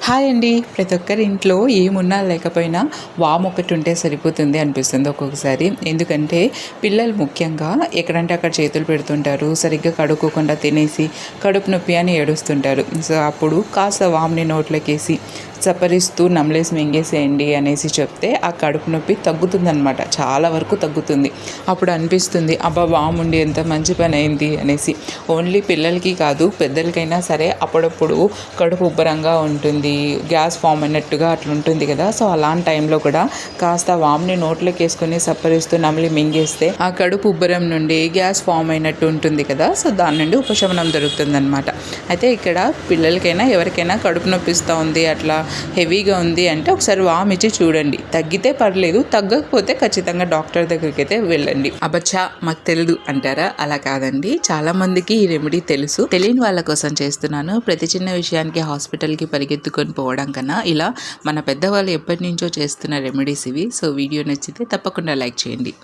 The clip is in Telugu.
హాయ్ అండి. ప్రతి ఒక్కరి ఇంట్లో ఏమున్నా లేకపోయినా వాము ఒకటి ఉంటే సరిపోతుంది అనిపిస్తుంది ఒక్కొక్కసారి. ఎందుకంటే పిల్లలు ముఖ్యంగా ఎక్కడంటే అక్కడ చేతులు పెడుతుంటారు, సరిగ్గా కడుక్కోకుండా తినేసి కడుపు నొప్పి అని ఏడుస్తుంటారు. సో అప్పుడు కాస్త వాముని నోట్లోకేసి చప్పరిస్తూ నమలేసి మింగేసేయండి అనేసి చెప్తే ఆ కడుపు నొప్పి తగ్గుతుందనమాట, చాలా వరకు తగ్గుతుంది. అప్పుడు అనిపిస్తుంది అబ్బా వాముండి ఎంత మంచి పని అయింది అనేసి. ఓన్లీ పిల్లలకి కాదు, పెద్దలకైనా సరే అప్పుడప్పుడు కడుపు ఉబ్బరంగా ఉంటుంది, గ్యాస్ ఫామ్ అయినట్టుగా అట్లా ఉంటుంది కదా. సో అలాంటి టైంలో కూడా కాస్త వాముని నోట్లోకి వేసుకొని సప్పరిస్తూ నమిలి మింగేస్తే ఆ కడుపు ఉబ్బరం నుండి గ్యాస్ ఫామ్ అయినట్టు ఉంటుంది కదా. సో దాని నుండి ఉపశమనం దొరుకుతుందనమాట. అయితే ఇక్కడ పిల్లలకైనా ఎవరికైనా కడుపు నొప్పిస్తూ ఉంది, అట్లా హెవీగా ఉంది అంటే ఒకసారి వామ్ ఇచ్చి చూడండి. తగ్గితే పర్లేదు, తగ్గకపోతే ఖచ్చితంగా డాక్టర్ దగ్గరికి అయితే వెళ్ళండి. అబ్బచ్చా మాకు తెలియదు అంటారా? అలా కాదండి, చాలా మందికి ఈ రెమెడీ తెలుసు. తెలియని వాళ్ళ కోసం చేస్తున్నాను. ప్రతి చిన్న విషయానికి హాస్పిటల్కి పరిగెత్తుకొని పోవడం కన్నా ఇలా మన పెద్దవాళ్ళు ఎప్పటి నుంచో చేస్తున్న రెమెడీస్ ఇవి. సో వీడియో నచ్చితే తప్పకుండా లైక్ చేయండి.